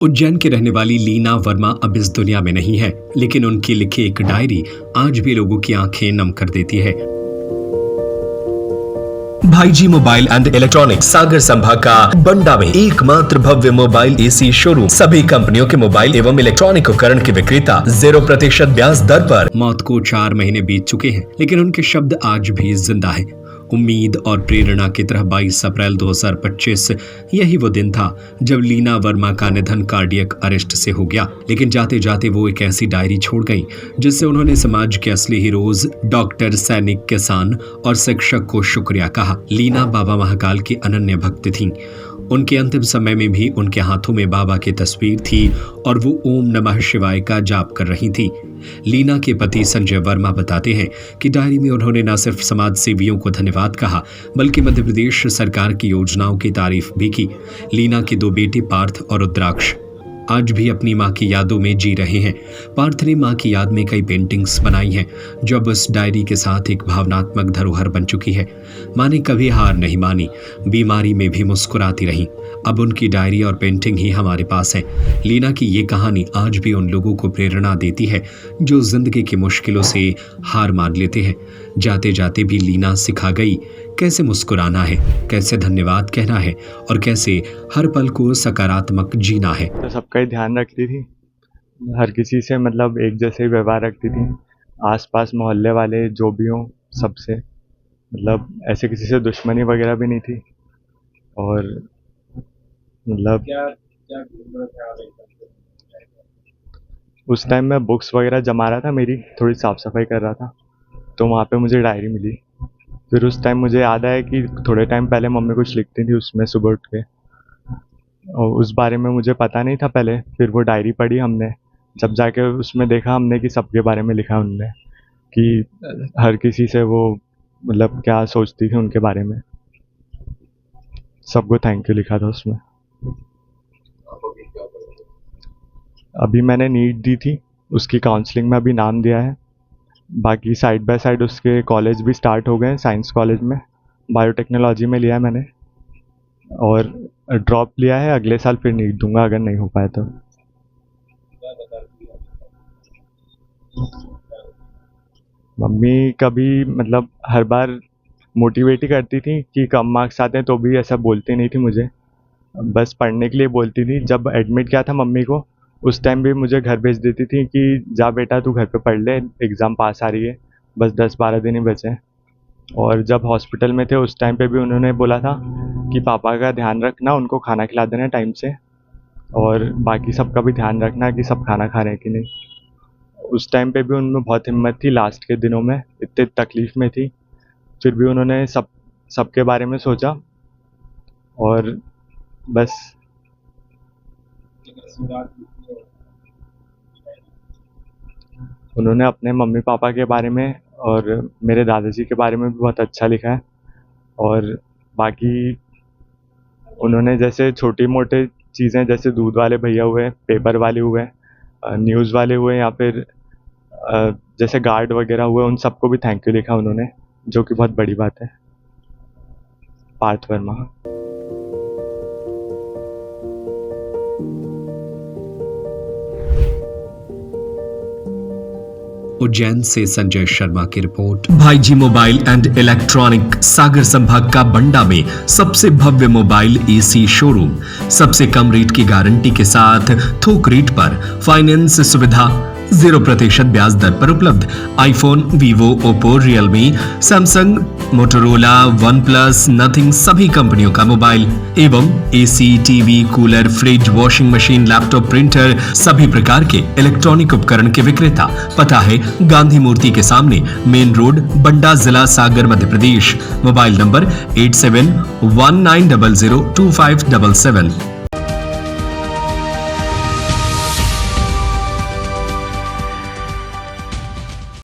उज्जैन की रहने वाली लीना वर्मा अब इस दुनिया में नहीं है, लेकिन उनकी लिखी एक डायरी आज भी लोगों की आंखें नम कर देती है। भाईजी मोबाइल एंड इलेक्ट्रॉनिक्स सागर संभाग का बंडा में एकमात्र भव्य मोबाइल एसी शोरूम, सभी कंपनियों के मोबाइल एवं इलेक्ट्रॉनिक उपकरण के विक्रेता 0% ब्याज दर पर। मौत को 4 महीने बीत चुके हैं, लेकिन उनके शब्द आज भी जिंदा है। उम्मीद और प्रेरणा की तरह 22 अप्रैल 2025 यही वो दिन था जब लीना वर्मा का निधन कार्डियक अरेस्ट से हो गया। लेकिन जाते जाते वो एक ऐसी डायरी छोड़ गई जिससे उन्होंने समाज के असली हीरोज डॉक्टर, सैनिक, किसान और शिक्षक को शुक्रिया कहा। लीना बाबा महाकाल की अनन्य भक्त थीं। उनके अंतिम समय में भी उनके हाथों में बाबा की तस्वीर थी और वो ओम नमः शिवाय का जाप कर रही थी। लीना के पति संजय वर्मा बताते हैं कि डायरी में उन्होंने न सिर्फ समाज सेवियों को धन्यवाद कहा, बल्कि मध्य प्रदेश सरकार की योजनाओं की तारीफ भी की। लीना के 2 बेटे पार्थ और रुद्राक्ष आज भी अपनी मां की यादों में जी रहे हैं। पार्थ ने मां की याद में कई पेंटिंग्स बनाई हैं, जो अब उस डायरी के साथ एक भावनात्मक धरोहर बन चुकी है। मां ने कभी हार नहीं मानी, बीमारी में भी मुस्कुराती रही। अब उनकी डायरी और पेंटिंग ही हमारे पास है। लीना की ये कहानी आज भी उन लोगों को प्रेरणा देती है जो जिंदगी की मुश्किलों से हार मान लेते हैं। जाते जाते भी लीना सिखा गई कैसे मुस्कुराना है, कैसे धन्यवाद कहना है और कैसे हर पल को सकारात्मक जीना है। तो सबका ही ध्यान रखती थी, हर किसी से मतलब एक जैसे ही व्यवहार रखती थी। आसपास मोहल्ले वाले जो भी हों सबसे, मतलब ऐसे किसी से दुश्मनी वगैरह भी नहीं थी। और मतलब उस टाइम मैं बुक्स वगैरह जमा रहा था, मेरी थोड़ी साफ़ सफाई कर रहा था, तो वहाँ पे मुझे डायरी मिली। फिर उस टाइम मुझे याद आया कि थोड़े टाइम पहले मम्मी कुछ लिखती थी उसमें सुबह उठ के, और उस बारे में मुझे पता नहीं था पहले। फिर वो डायरी पढ़ी हमने, जब जाके उसमें देखा हमने कि सबके बारे में लिखा उनने, कि हर किसी से वो मतलब क्या सोचती थी उनके बारे में, सबको थैंक यू लिखा था उसमें। अभी मैंने नीट दी थी, उसकी काउंसलिंग में अभी नाम दिया है। बाकी साइड बाय साइड उसके कॉलेज भी स्टार्ट हो गए। साइंस कॉलेज में बायोटेक्नोलॉजी में लिया है मैंने, और ड्रॉप लिया है। अगले साल फिर नीट दूंगा अगर नहीं हो पाया तो। मम्मी कभी मतलब हर बार मोटिवेट ही करती थी कि कम मार्क्स आते हैं तो भी ऐसा बोलती नहीं थी मुझे, बस पढ़ने के लिए बोलती थी। जब एडमिट किया था मम्मी को, उस टाइम भी मुझे घर भेज देती थी कि जा बेटा तू घर पे पढ़ ले, एग्ज़ाम पास आ रही है, बस 10-12 दिन ही बचे हैं। और जब हॉस्पिटल में थे उस टाइम पे भी उन्होंने बोला था कि पापा का ध्यान रखना, उनको खाना खिला देना टाइम से, और बाकी सबका भी ध्यान रखना कि सब खाना खा रहे हैं कि नहीं। उस टाइम पे भी उनमें बहुत हिम्मत थी। लास्ट के दिनों में इतनी तकलीफ़ में थी, फिर भी उन्होंने सबके बारे में सोचा। और बस उन्होंने अपने मम्मी पापा के बारे में और मेरे दादाजी के बारे में भी बहुत अच्छा लिखा है। और बाकी उन्होंने जैसे छोटी मोटे चीज़ें, जैसे दूध वाले भैया हुए, पेपर वाले हुए, न्यूज़ वाले हुए, या फिर जैसे गार्ड वगैरह हुए, उन सबको भी थैंक यू लिखा उन्होंने, जो कि बहुत बड़ी बात है। पार्थ वर्मा। उज्जैन से संजय शर्मा की रिपोर्ट। भाईजी मोबाइल एंड इलेक्ट्रॉनिक सागर संभाग का बंडा में सबसे भव्य मोबाइल एसी शोरूम, सबसे कम रेट की गारंटी के साथ थोक रेट पर फाइनेंस सुविधा, 0% ब्याज दर पर उपलब्ध। IPhone, Vivo, Oppo, Realme, Samsung, Motorola, one plus, nothing सभी कंपनियों का मोबाइल एवं AC, TV, cooler, fridge, washing machine, laptop, printer सभी प्रकार के इलेक्ट्रॉनिक उपकरण के विक्रेता। पता है गांधी मूर्ति के सामने, मेन रोड, बंडा, जिला सागर, मध्य प्रदेश। Mobile number 8719002577।